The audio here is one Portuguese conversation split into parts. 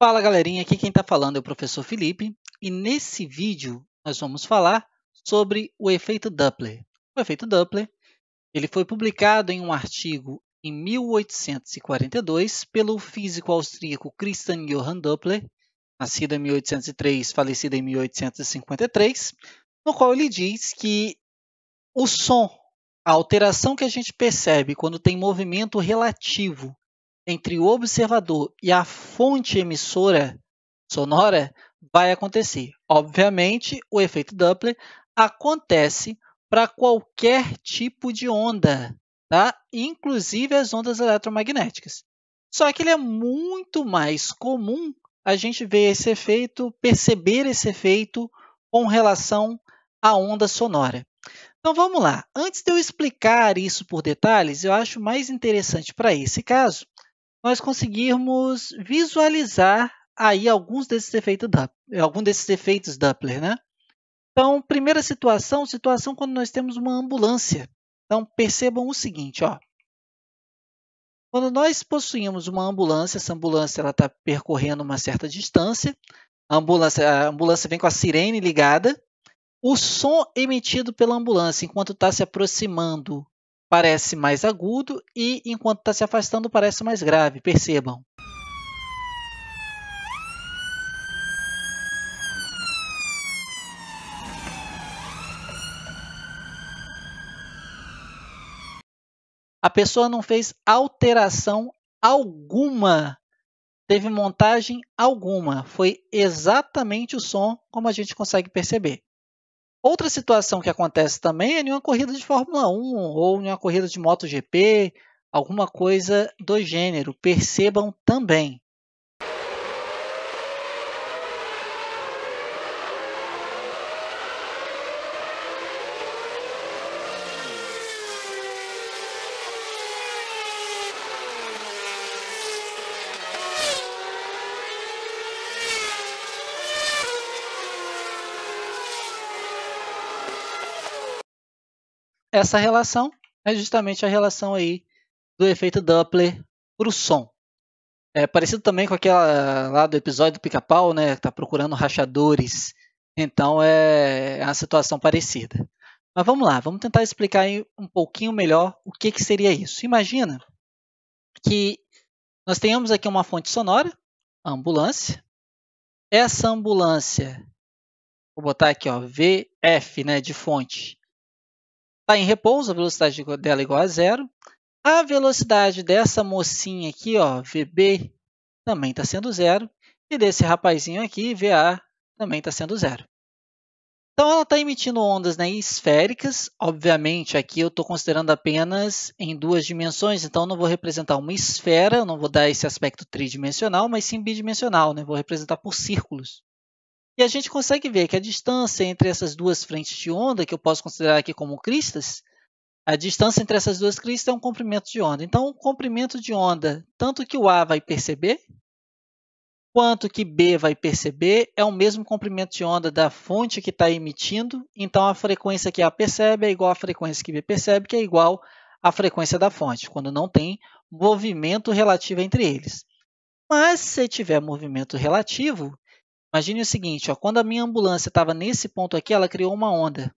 Fala galerinha, aqui quem está falando é o professor Felipe e nesse vídeo nós vamos falar sobre o efeito Doppler. O efeito Doppler ele foi publicado em um artigo em 1842 pelo físico austríaco Christian Johann Doppler, nascido em 1803, falecido em 1853, no qual ele diz que o som, a alteração que a gente percebe quando tem movimento relativo entre o observador e a fonte emissora sonora vai acontecer. Obviamente, o efeito Doppler acontece para qualquer tipo de onda, tá? Inclusive as ondas eletromagnéticas. Só que ele é muito mais comum a gente ver esse efeito, perceber esse efeito com relação à onda sonora. Então vamos lá. Antes de eu explicar isso por detalhes, eu acho mais interessante para esse caso nós conseguirmos visualizar aí alguns desses efeitos Doppler, né? Então, primeira situação quando nós temos uma ambulância. Então, percebam o seguinte, ó. Quando nós possuímos uma ambulância, essa ambulância está percorrendo uma certa distância, a ambulância vem com a sirene ligada, o som emitido pela ambulância enquanto está se aproximando parece mais agudo e enquanto está se afastando parece mais grave, percebam. A pessoa não fez alteração alguma, teve montagem alguma, foi exatamente o som como a gente consegue perceber. Outra situação que acontece também é em uma corrida de Fórmula 1 ou em uma corrida de MotoGP, alguma coisa do gênero, percebam também. Essa relação é justamente a relação aí do efeito Doppler para o som. É parecido também com aquela lá do episódio do Pica-Pau, né? Que está procurando rachadores. Então é uma situação parecida. Mas vamos lá, vamos tentar explicar aí um pouquinho melhor o que seria isso. Imagina que nós tenhamos aqui uma fonte sonora, a ambulância. Essa ambulância, vou botar aqui, ó, VF, né, de fonte, está em repouso, a velocidade dela é igual a zero. A velocidade dessa mocinha aqui, ó, VB, também está sendo zero. E desse rapazinho aqui, VA, também está sendo zero. Então, ela está emitindo ondas, né, esféricas. Obviamente, aqui eu estou considerando apenas em duas dimensões, então eu não vou representar uma esfera, eu não vou dar esse aspecto tridimensional, mas sim bidimensional, né? Vou representar por círculos. E a gente consegue ver que a distância entre essas duas frentes de onda, que eu posso considerar aqui como cristas, a distância entre essas duas cristas é um comprimento de onda. Então, o comprimento de onda, tanto que o A vai perceber, quanto que B vai perceber, é o mesmo comprimento de onda da fonte que está emitindo. Então, a frequência que A percebe é igual à frequência que B percebe, que é igual à frequência da fonte, quando não tem movimento relativo entre eles. Mas, se tiver movimento relativo, imagine o seguinte, ó, quando a minha ambulância estava nesse ponto aqui, ela criou uma onda.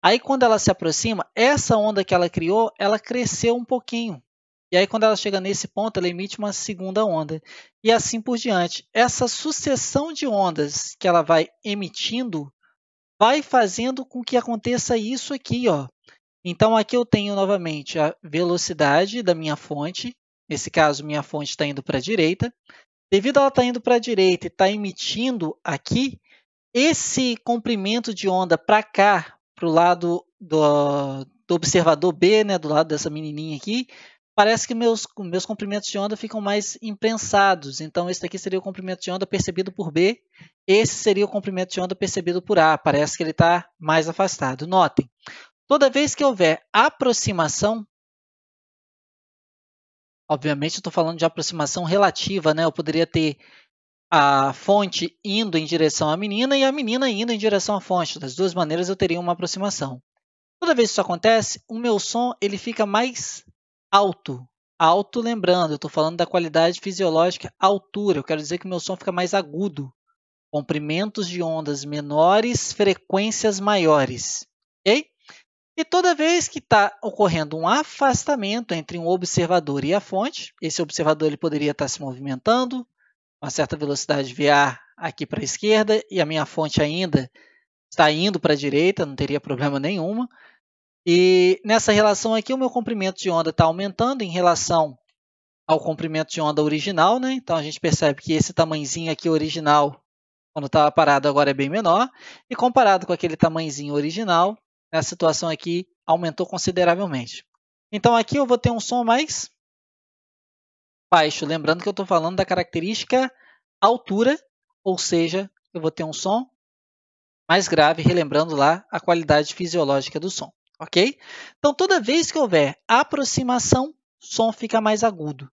Aí, quando ela se aproxima, essa onda que ela criou, ela cresceu um pouquinho. E aí, quando ela chega nesse ponto, ela emite uma segunda onda. E assim por diante. Essa sucessão de ondas que ela vai emitindo vai fazendo com que aconteça isso aqui, ó. Então, aqui eu tenho novamente a velocidade da minha fonte. Nesse caso, minha fonte está indo para a direita. Devido a ela estar indo para a direita e estar emitindo aqui, esse comprimento de onda para cá, para o lado do observador B, né, do lado dessa menininha aqui, parece que meus comprimentos de onda ficam mais imprensados. Então, esse daqui seria o comprimento de onda percebido por B, esse seria o comprimento de onda percebido por A. Parece que ele está mais afastado. Notem, toda vez que houver aproximação, obviamente eu estou falando de aproximação relativa, né? Eu poderia ter a fonte indo em direção à menina e a menina indo em direção à fonte. Das duas maneiras eu teria uma aproximação. Toda vez que isso acontece, o meu som ele fica mais alto. alto, lembrando, eu estou falando da qualidade fisiológica altura. Eu quero dizer que o meu som fica mais agudo. Comprimentos de ondas menores, frequências maiores. Ok? E toda vez que está ocorrendo um afastamento entre um observador e a fonte, esse observador ele poderia estar se movimentando, uma certa velocidade VR aqui para a esquerda, e a minha fonte ainda está indo para a direita, não teria problema nenhum. E nessa relação aqui, o meu comprimento de onda está aumentando em relação ao comprimento de onda original, né? Então a gente percebe que esse tamanhozinho aqui original, quando estava parado, agora é bem menor. E comparado com aquele tamanhozinho original, a situação aqui aumentou consideravelmente. Então aqui eu vou ter um som mais baixo. Lembrando que eu estou falando da característica altura, ou seja, eu vou ter um som mais grave, relembrando lá a qualidade fisiológica do som. Ok? Então toda vez que houver aproximação, o som fica mais agudo.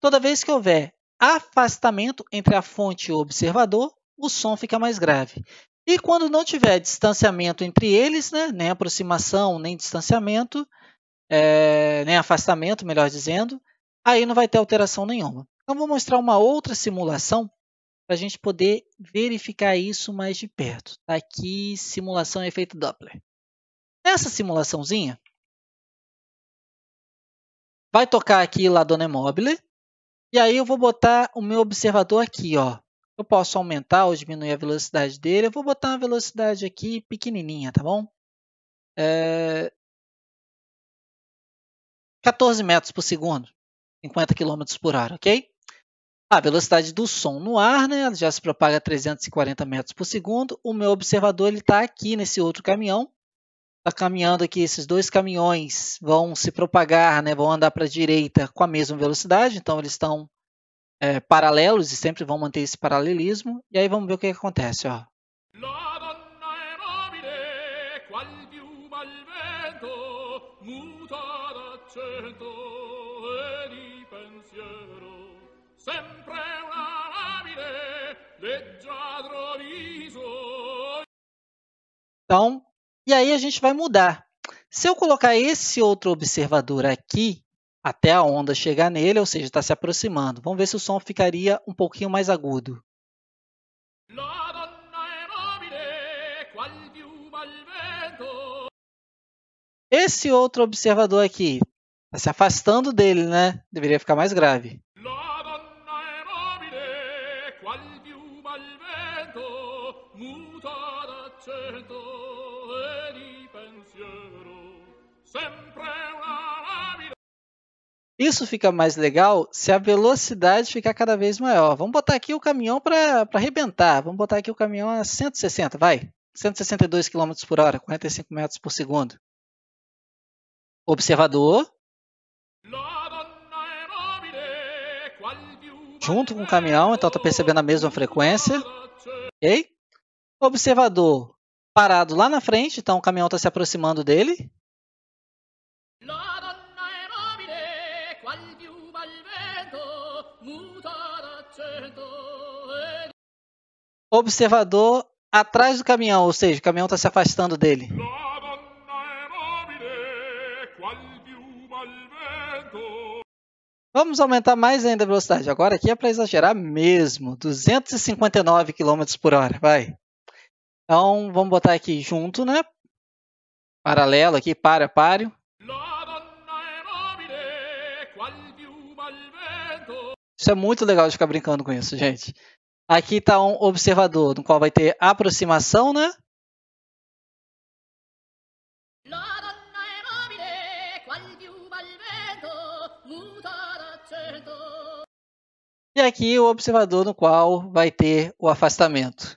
Toda vez que houver afastamento entre a fonte e o observador, o som fica mais grave. E quando não tiver distanciamento entre eles, né, nem aproximação, nem distanciamento, nem afastamento, melhor dizendo, aí não vai ter alteração nenhuma. Então, vou mostrar uma outra simulação para a gente poder verificar isso mais de perto. Tá aqui, simulação efeito Doppler. Nessa simulaçãozinha, vai tocar aqui La Donna Mobile, e aí eu vou botar o meu observador aqui, ó. Eu posso aumentar ou diminuir a velocidade dele. Eu vou botar uma velocidade aqui pequenininha, tá bom? 14 metros por segundo, 50 km por hora, ok? A velocidade do som no ar, né, já se propaga a 340 metros por segundo. O meu observador está aqui nesse outro caminhão. Está caminhando aqui, esses dois caminhões vão se propagar, né, vão andar para a direita com a mesma velocidade. Então, eles estão paralelos e sempre vão manter esse paralelismo. E aí vamos ver o que acontece. Ó. Então, e aí a gente vai mudar. Se eu colocar esse outro observador aqui, até a onda chegar nele, ou seja, está se aproximando. Vamos ver se o som ficaria um pouquinho mais agudo. Esse outro observador aqui, está se afastando dele, né? Deveria ficar mais grave. Isso fica mais legal se a velocidade ficar cada vez maior. Vamos botar aqui o caminhão para arrebentar. Vamos botar aqui o caminhão a 160, vai. 162 km por hora, 45 metros por segundo. Observador. Junto com o caminhão, então está percebendo a mesma frequência. Ok? Observador parado lá na frente, então o caminhão está se aproximando dele. Observador atrás do caminhão, ou seja, o caminhão está se afastando dele. Vamos aumentar mais ainda a velocidade. Agora aqui é para exagerar mesmo. 259 km por hora, vai. Então, vamos botar aqui junto, né? Paralelo aqui, páreo. Isso é muito legal de ficar brincando com isso, gente. Aqui está um observador, no qual vai ter aproximação, né? E aqui o observador no qual vai ter o afastamento.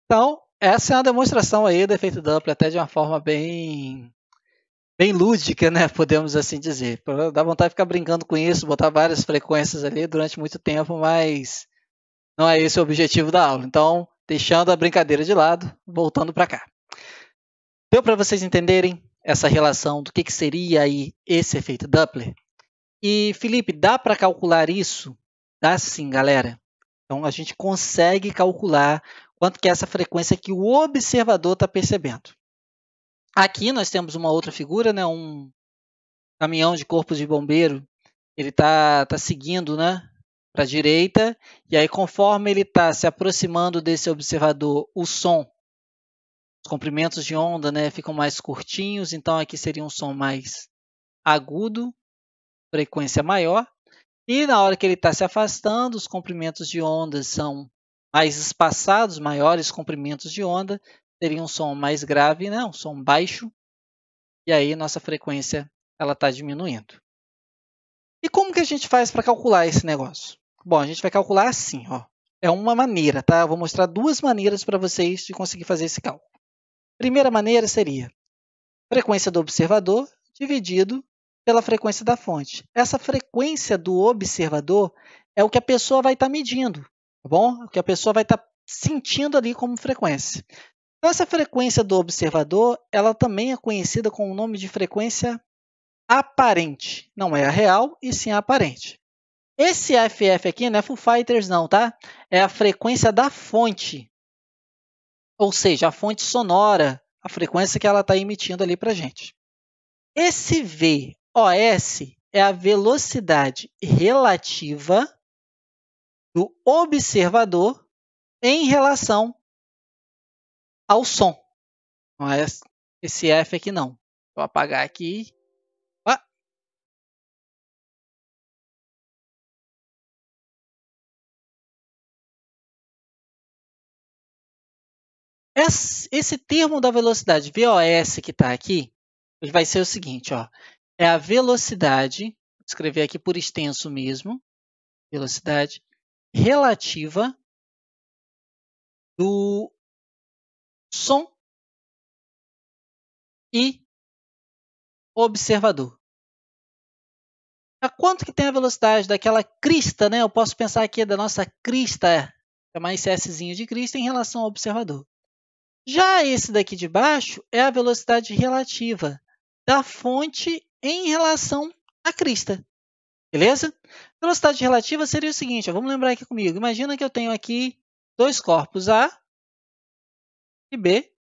Então, essa é uma demonstração aí do efeito Doppler, até de uma forma bem lúdica, né? Podemos assim dizer. Dá vontade de ficar brincando com isso, botar várias frequências ali durante muito tempo, mas não é esse o objetivo da aula. Então, deixando a brincadeira de lado, voltando para cá. Deu para vocês entenderem essa relação do que seria aí esse efeito Doppler? E, Felipe, dá para calcular isso? Dá sim, galera. Então, a gente consegue calcular quanto que é essa frequência que o observador está percebendo. Aqui nós temos uma outra figura, né? Um caminhão de corpo de bombeiro, ele tá seguindo, né, para a direita, e aí conforme ele está se aproximando desse observador, o som, os comprimentos de onda, né, ficam mais curtinhos, então aqui seria um som mais agudo, frequência maior, e na hora que ele está se afastando, os comprimentos de onda são mais espaçados, maiores comprimentos de onda, seria um som mais grave, né, um som baixo, e aí nossa frequência ela está diminuindo. E como que a gente faz para calcular esse negócio? Bom, a gente vai calcular assim, ó. É uma maneira, tá? Eu vou mostrar duas maneiras para vocês de conseguir fazer esse cálculo. Primeira maneira seria frequência do observador dividido pela frequência da fonte. Essa frequência do observador é o que a pessoa vai estar medindo, tá bom? O que a pessoa vai estar sentindo ali como frequência. Então, essa frequência do observador, ela também é conhecida com o nome de frequência aparente. Não é a real, e sim a aparente. Esse FF aqui não é Foo Fighters não, tá? É a frequência da fonte. Ou seja, a fonte sonora, a frequência que ela está emitindo ali para a gente. Esse VOS é a velocidade relativa do observador em relação ao som. Não é esse F aqui não. Vou apagar aqui. Esse termo da velocidade VOS que está aqui, ele vai ser o seguinte, ó, é a velocidade, vou escrever aqui por extenso mesmo, velocidade relativa do som e observador. A quanto que tem a velocidade daquela crista, né? Eu posso pensar aqui da nossa crista, chamar esse Szinho de crista em relação ao observador. Já esse daqui de baixo é a velocidade relativa da fonte em relação à crista. Beleza? Velocidade relativa seria o seguinte, ó, vamos lembrar aqui comigo. Imagina que eu tenho aqui dois corpos, A e B.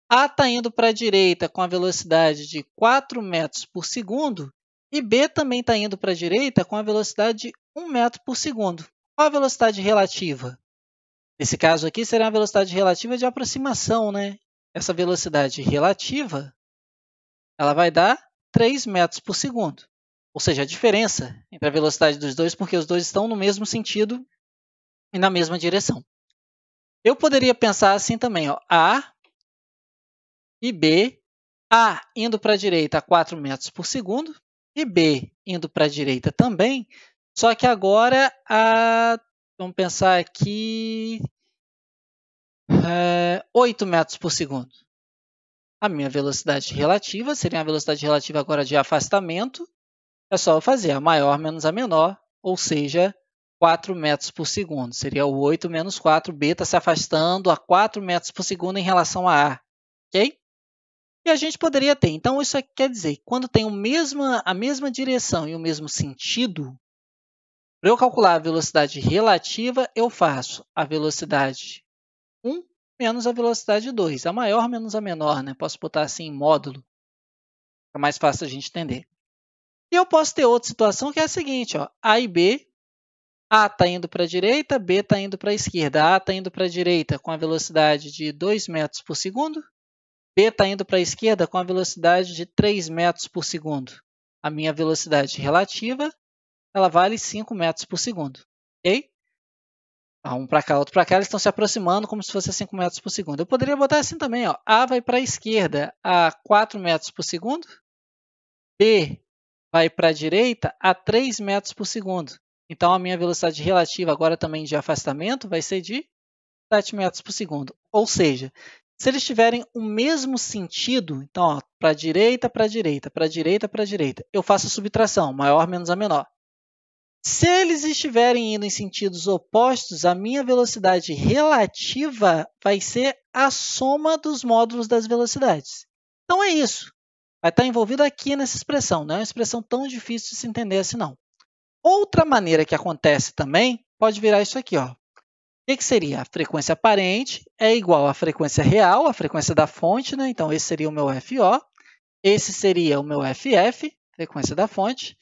A está indo para a direita com a velocidade de 4 metros por segundo e B também está indo para a direita com a velocidade de 1 metro por segundo. Qual a velocidade relativa? Nesse caso aqui, será a velocidade relativa de aproximação, né? Essa velocidade relativa, ela vai dar 3 metros por segundo. Ou seja, a diferença entre a velocidade dos dois, porque os dois estão no mesmo sentido e na mesma direção. Eu poderia pensar assim também, ó, A e B, A indo para a direita a 4 metros por segundo e B indo para a direita também, só que agora, vamos pensar aqui, 8 metros por segundo. A minha velocidade relativa seria a velocidade relativa agora de afastamento, é só eu fazer a maior menos a menor, ou seja, 4 metros por segundo. Seria o 8 menos 4, B está se afastando a 4 metros por segundo em relação a A. Ok? E a gente poderia ter. Então, isso aqui quer dizer, quando tem a mesma direção e o mesmo sentido, para eu calcular a velocidade relativa, eu faço a velocidade 1 menos a velocidade 2. A maior menos a menor, né? Posso botar assim em módulo. Fica mais fácil a gente entender. E eu posso ter outra situação que é a seguinte, ó, A e B, A está indo para a direita, B está indo para a esquerda. A está indo para a direita com a velocidade de 2 metros por segundo, B está indo para a esquerda com a velocidade de 3 metros por segundo. A minha velocidade relativa, ela vale 5 metros por segundo. Ok? Um para cá, outro para cá, eles estão se aproximando como se fosse 5 metros por segundo. Eu poderia botar assim também, ó, A vai para a esquerda a 4 metros por segundo, B vai para a direita a 3 metros por segundo. Então, a minha velocidade relativa agora também de afastamento vai ser de 7 metros por segundo. Ou seja, se eles tiverem o mesmo sentido, então, para a direita, para a direita, para a direita, para a direita, eu faço a subtração, maior menos a menor. Se eles estiverem indo em sentidos opostos, a minha velocidade relativa vai ser a soma dos módulos das velocidades. Então, é isso. Vai estar envolvido aqui nessa expressão. Não é uma expressão tão difícil de se entender assim, não. Outra maneira que acontece também pode virar isso aqui, ó. O que seria? A frequência aparente é igual à frequência real, a frequência da fonte, né? Então, esse seria o meu FO. Esse seria o meu FF, frequência da fonte,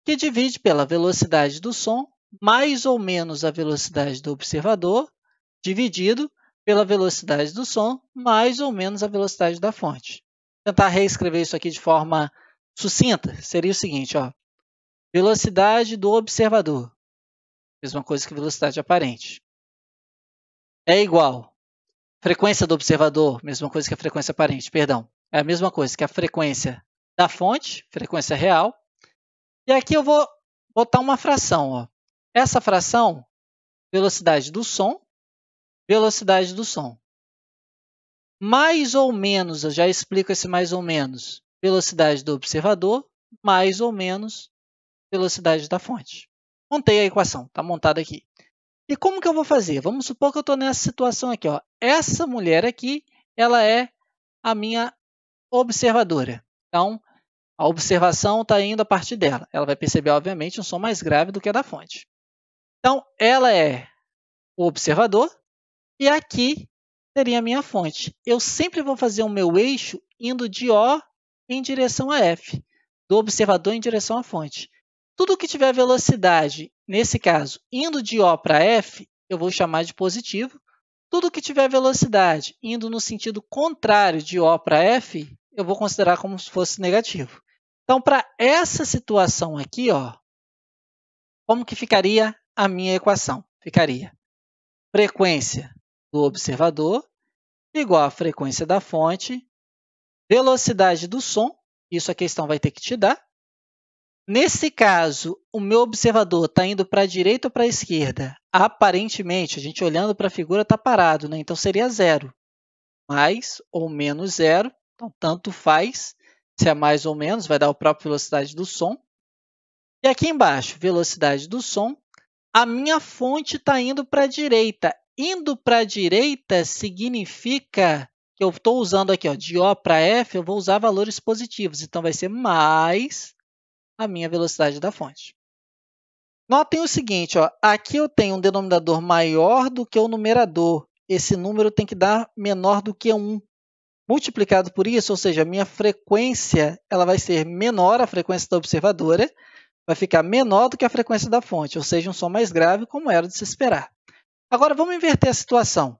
que divide pela velocidade do som, mais ou menos a velocidade do observador, dividido pela velocidade do som, mais ou menos a velocidade da fonte. Vou tentar reescrever isso aqui de forma sucinta. Seria o seguinte, ó. Velocidade do observador, mesma coisa que velocidade aparente, é igual. Frequência do observador, mesma coisa que a frequência aparente, perdão. É a mesma coisa que a frequência da fonte, frequência real. E aqui eu vou botar uma fração. Ó. Essa fração, velocidade do som, mais ou menos, eu já explico esse mais ou menos, velocidade do observador, mais ou menos velocidade da fonte. Montei a equação, está montada aqui. E como que eu vou fazer? Vamos supor que eu estou nessa situação aqui. Ó. Essa mulher aqui, ela é a minha observadora. Então, a observação está indo a partir dela. Ela vai perceber, obviamente, um som mais grave do que a da fonte. Então, ela é o observador e aqui seria a minha fonte. Eu sempre vou fazer o meu eixo indo de O em direção a F, do observador em direção à fonte. Tudo que tiver velocidade, nesse caso, indo de O para F, eu vou chamar de positivo. Tudo que tiver velocidade indo no sentido contrário de O para F, eu vou considerar como se fosse negativo. Então, para essa situação aqui, ó, como que ficaria a minha equação? Ficaria frequência do observador igual à frequência da fonte, velocidade do som, isso a questão vai ter que te dar. Nesse caso, o meu observador está indo para a direita ou para a esquerda? Aparentemente, a gente olhando para a figura está parado, né? Então seria zero. Mais ou menos zero, então tanto faz. Se é mais ou menos, vai dar a própria velocidade do som. E aqui embaixo, velocidade do som. A minha fonte está indo para a direita. Indo para a direita significa que eu estou usando aqui, ó, de O para F, eu vou usar valores positivos. Então, vai ser mais a minha velocidade da fonte. Notem o seguinte, ó, aqui eu tenho um denominador maior do que o numerador. Esse número tem que dar menor do que 1. Multiplicado por isso, ou seja, a minha frequência ela vai ser menor, a frequência da observadora, vai ficar menor do que a frequência da fonte, ou seja, um som mais grave, como era de se esperar. Agora, vamos inverter a situação.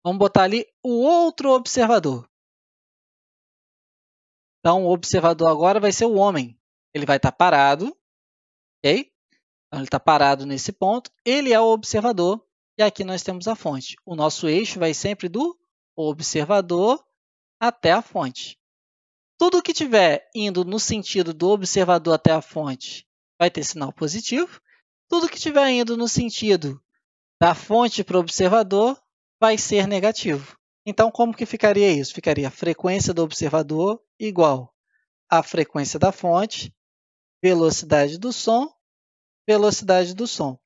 Vamos botar ali o outro observador. Então, o observador agora vai ser o homem. Ele vai estar parado, ok? Então, ele está parado nesse ponto. Ele é o observador e aqui nós temos a fonte. O nosso eixo vai sempre do observador até a fonte. Tudo que estiver indo no sentido do observador até a fonte vai ter sinal positivo. Tudo que estiver indo no sentido da fonte para o observador vai ser negativo. Então, como que ficaria isso? Ficaria a frequência do observador igual à frequência da fonte, velocidade do som, velocidade do som.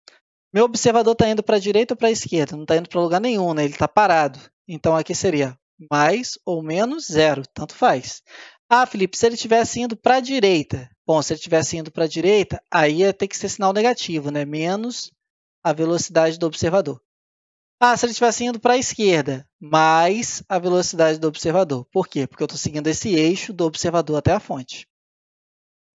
Meu observador está indo para a direita ou para a esquerda? Não está indo para lugar nenhum, né? Ele está parado. Então, aqui seria mais ou menos zero, tanto faz. Ah, Felipe, se ele estivesse indo para a direita, bom, se ele estivesse indo para a direita, aí ia ter que ser sinal negativo, né? Menos a velocidade do observador. Ah, se ele estivesse indo para a esquerda, mais a velocidade do observador. Por quê? Porque eu estou seguindo esse eixo do observador até a fonte.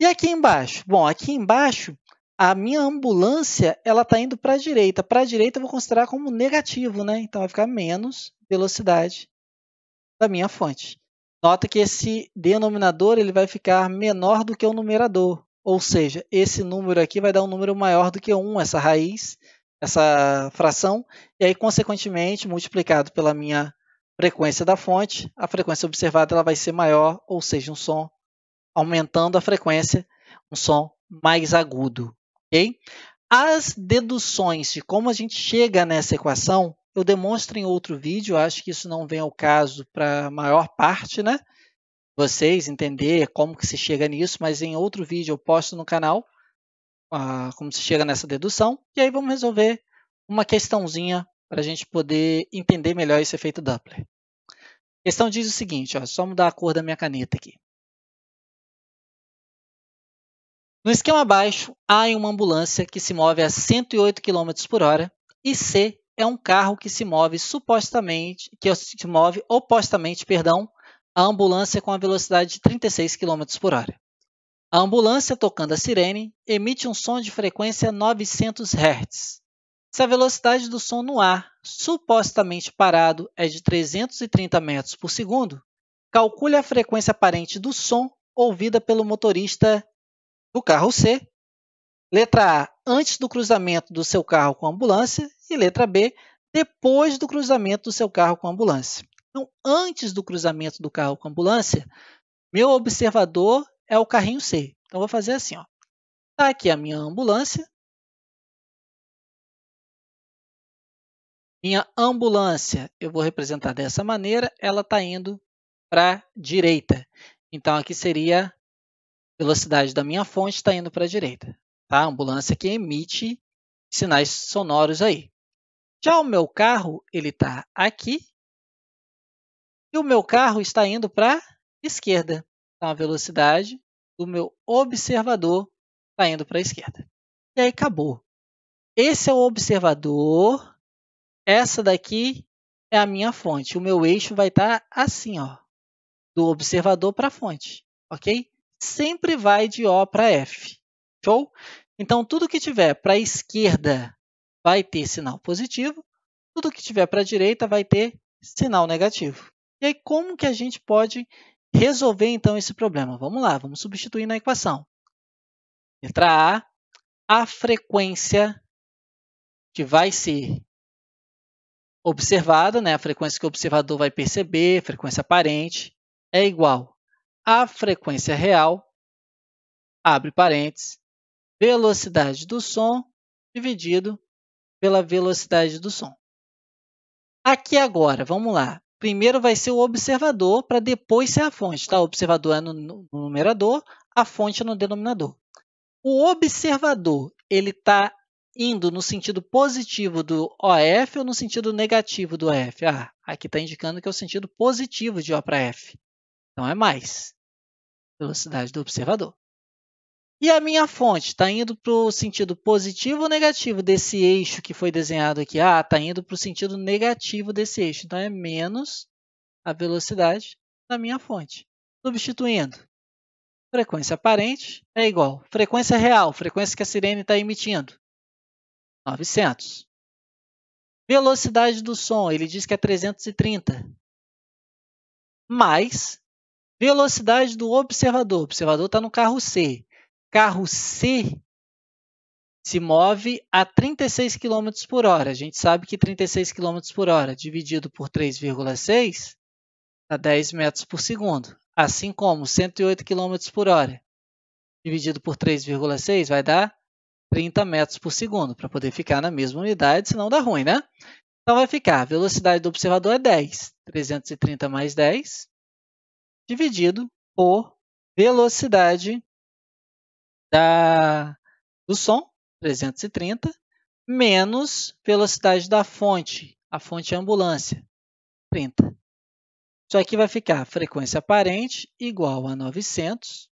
E aqui embaixo? Bom, aqui embaixo, a minha ambulância ela está indo para a direita. Para a direita, eu vou considerar como negativo, né? Então, vai ficar menos velocidade da minha fonte. Nota que esse denominador ele vai ficar menor do que o numerador. Ou seja, esse número aqui vai dar um número maior do que 1, essa raiz, essa fração. E aí, consequentemente, multiplicado pela minha frequência da fonte, a frequência observada ela vai ser maior, ou seja, um som aumentando a frequência, um som mais agudo. Okay? As deduções de como a gente chega nessa equação, eu demonstro em outro vídeo, acho que isso não vem ao caso para a maior parte, né? Vocês entender como que se chega nisso, mas em outro vídeo eu posto no canal como se chega nessa dedução, e aí vamos resolver uma questãozinha para a gente poder entender melhor esse efeito Doppler. A questão diz o seguinte, ó, só mudar a cor da minha caneta aqui. No esquema abaixo, há uma ambulância que se move a 108 km por hora E C é um carro que se move opostamente, à ambulância com a velocidade de 36 km por hora. A ambulância, tocando a sirene, emite um som de frequência 900 Hz. Se a velocidade do som no ar, supostamente parado, é de 330 metros por segundo, calcule a frequência aparente do som ouvida pelo motorista do carro C. Letra A, antes do cruzamento do seu carro com a ambulância, e letra B, depois do cruzamento do seu carro com a ambulância. Então, antes do cruzamento do carro com a ambulância, meu observador é o carrinho C. Então, vou fazer assim. Está aqui a minha ambulância. Minha ambulância, eu vou representar dessa maneira, ela está indo para a direita. Então, aqui seria a velocidade da minha fonte está indo para a direita. Tá? A ambulância que emite sinais sonoros aí. Já o meu carro, ele está aqui. E o meu carro está indo para a esquerda. Então, a velocidade do meu observador está indo para a esquerda. E aí, acabou. Esse é o observador. Essa daqui é a minha fonte. O meu eixo vai estar assim, do observador para a fonte. Ok? Sempre vai de O para F. Show? Então, tudo que tiver para a esquerda vai ter sinal positivo. Tudo que tiver para a direita vai ter sinal negativo. E aí, como que a gente pode resolver, então, esse problema? Vamos lá, vamos substituir na equação. Letra A frequência que vai ser observada, a frequência que o observador vai perceber, frequência aparente, é igual à frequência real, abre parênteses, velocidade do som dividido pela velocidade do som. Aqui agora, vamos lá. Primeiro vai ser o observador, para depois ser a fonte. Tá? O observador é no numerador, a fonte é no denominador. O observador ele está indo no sentido positivo do OF ou no sentido negativo do OF? Aqui está indicando que é o sentido positivo de O para F. Então, é mais velocidade do observador. E a minha fonte está indo para o sentido positivo ou negativo desse eixo que foi desenhado aqui? Está indo para o sentido negativo desse eixo. Então, é menos a velocidade da minha fonte. Substituindo, frequência aparente é igual. Frequência real, frequência que a sirene está emitindo, 900. Velocidade do som, ele diz que é 330. Mais velocidade do observador. O observador está no carro C. Carro C se move a 36 km por hora. A gente sabe que 36 km por hora dividido por 3,6 dá 10 metros por segundo. Assim como 108 km por hora dividido por 3,6 vai dar 30 metros por segundo, para poder ficar na mesma unidade, senão dá ruim, né? Então, vai ficar, a velocidade do observador é 10. 330 mais 10 dividido por velocidade do som, 330, menos velocidade da fonte. A fonte é a ambulância, 30. Isso aqui vai ficar frequência aparente igual a 900.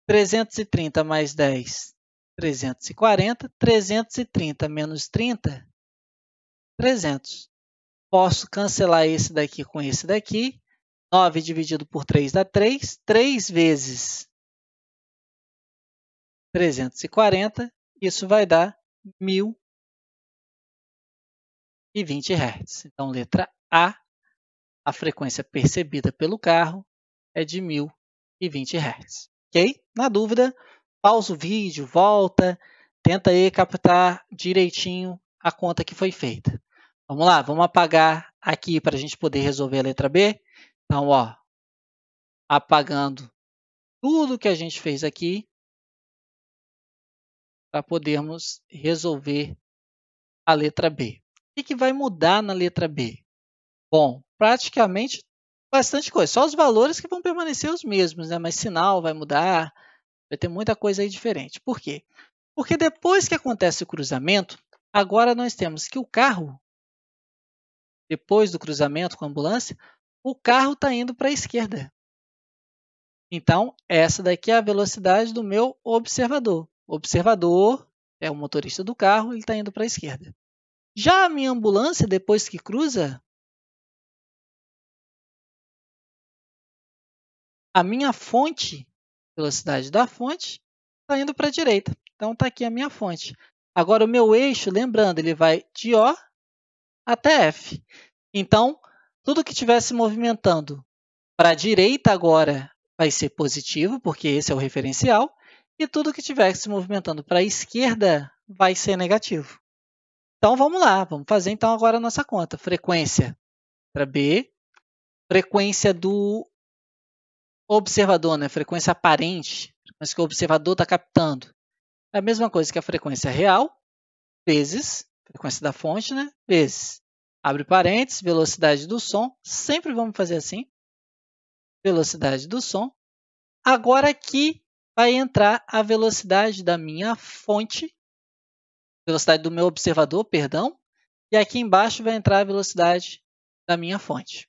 330 mais 10, 340. 330 menos 30, 300. Posso cancelar esse daqui com esse daqui. 9 dividido por 3 dá 3. 3 vezes 340, isso vai dar 1020 Hz. Então, letra A frequência percebida pelo carro é de 1020 Hz. Ok? Na dúvida, pausa o vídeo, volta, tenta aí captar direitinho a conta que foi feita. Vamos lá, vamos apagar aqui para a gente poder resolver a letra B. Então, apagando tudo que a gente fez aqui para podermos resolver a letra B. O que vai mudar na letra B? Bom, praticamente bastante coisa. Só os valores que vão permanecer os mesmos, né? Mas sinal vai mudar, vai ter muita coisa aí diferente. Por quê? Porque depois que acontece o cruzamento, agora nós temos que o carro, depois do cruzamento com a ambulância, o carro está indo para a esquerda. Então, essa daqui é a velocidade do meu observador. O observador é o motorista do carro, ele está indo para a esquerda. Já a minha ambulância, depois que cruza, a minha fonte, velocidade da fonte, está indo para a direita. Então, está aqui a minha fonte. Agora, o meu eixo, lembrando, ele vai de O até F. Então, tudo que estiver se movimentando para a direita agora vai ser positivo, porque esse é o referencial. E tudo que estiver se movimentando para a esquerda vai ser negativo. Então, vamos lá. Vamos fazer, então, agora a nossa conta. Frequência para B. Frequência do observador, né? Frequência aparente, frequência que o observador está captando. É a mesma coisa que a frequência real, vezes, frequência da fonte, né? Vezes, abre parênteses, velocidade do som, sempre vamos fazer assim, velocidade do som. Agora aqui vai entrar a velocidade da minha fonte, velocidade do meu observador, perdão, e aqui embaixo vai entrar a velocidade da minha fonte.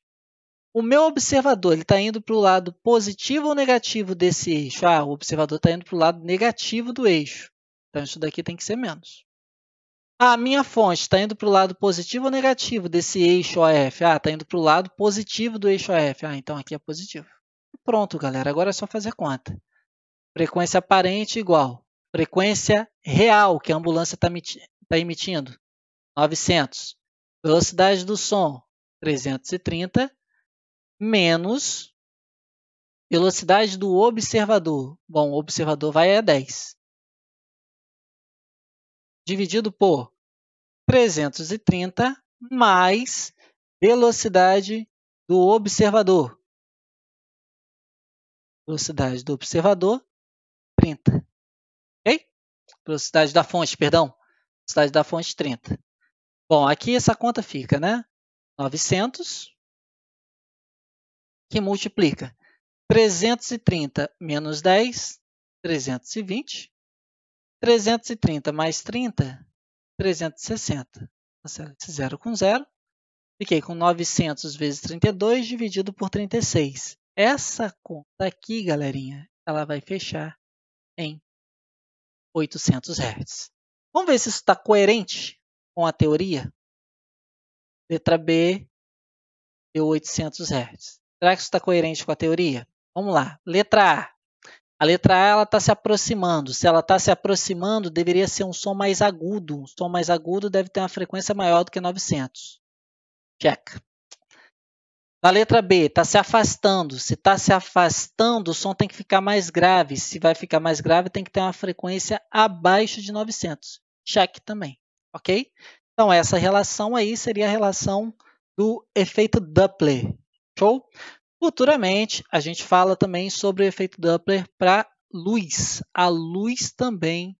O meu observador está indo para o lado positivo ou negativo desse eixo? O observador está indo para o lado negativo do eixo. Então, isso daqui tem que ser menos. A minha fonte está indo para o lado positivo ou negativo desse eixo OF? Está indo para o lado positivo do eixo OF. Então, aqui é positivo. Pronto, galera. Agora é só fazer conta. Frequência aparente igual. Frequência real que a ambulância está emitindo, 900. Velocidade do som, 330. Menos velocidade do observador. Bom, o observador vai a 10. Dividido por 330 mais velocidade do observador. Velocidade do observador, 30. Ok? Velocidade da fonte, perdão. Velocidade da fonte, 30. Bom, aqui essa conta fica, né? 900 que multiplica 330 menos 10, 320. 330 mais 30, 360. Cancela esse 0 com 0. Fiquei com 900 vezes 32 dividido por 36. Essa conta aqui, galerinha, ela vai fechar em 800 Hz. Vamos ver se isso está coerente com a teoria? Letra B, deu 800 Hz. Será que isso está coerente com a teoria? Vamos lá. Letra A. A letra A está se aproximando. Se ela está se aproximando, deveria ser um som mais agudo. Um som mais agudo deve ter uma frequência maior do que 900. Check. Na letra B, está se afastando. Se está se afastando, o som tem que ficar mais grave. Se vai ficar mais grave, tem que ter uma frequência abaixo de 900. Check também. Ok? Então, essa relação aí seria a relação do efeito Doppler. Show? Futuramente, a gente fala também sobre o efeito Doppler para luz. A luz também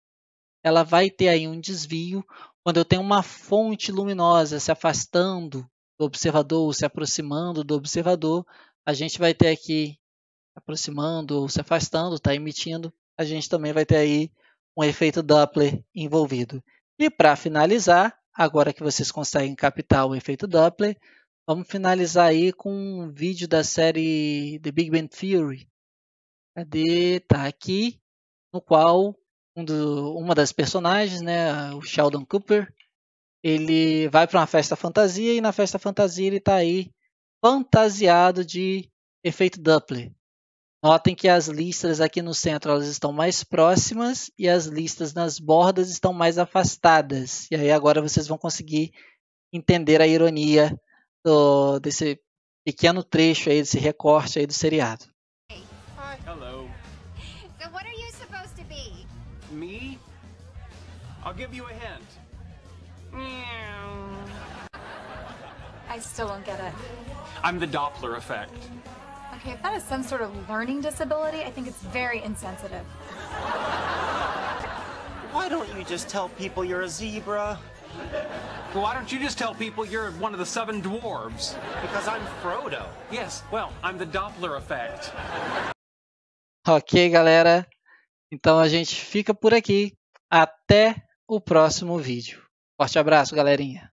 ela vai ter aí um desvio quando eu tenho uma fonte luminosa se afastando do observador ou se aproximando do observador. A gente vai ter aqui aproximando ou se afastando, está emitindo. A gente também vai ter aí um efeito Doppler envolvido. E para finalizar, agora que vocês conseguem captar o efeito Doppler, vamos finalizar aí com um vídeo da série The Big Bang Theory. Cadê? Tá aqui, no qual uma das personagens, né, o Sheldon Cooper, ele vai para uma festa fantasia e na festa fantasia ele está aí fantasiado de efeito Doppler. Notem que as listras aqui no centro elas estão mais próximas e as listras nas bordas estão mais afastadas. E aí agora vocês vão conseguir entender a ironia desse pequeno trecho aí, desse recorte aí do seriado. Hi. Hello. So what are you supposed to be? Me? I'll give you a hint. Meow. I still don't get it. I'm the Doppler effect. Okay, if that is some sort of learning disability, I think it's very insensitive. Why don't you just tell people you're a zebra? Well, why don't you just tell people you're one of the 7 dwarves? Because I'm Frodo. Yes, well, I'm the Doppler effect. Ok, galera. Então a gente fica por aqui. Até o próximo vídeo. Forte abraço, galerinha.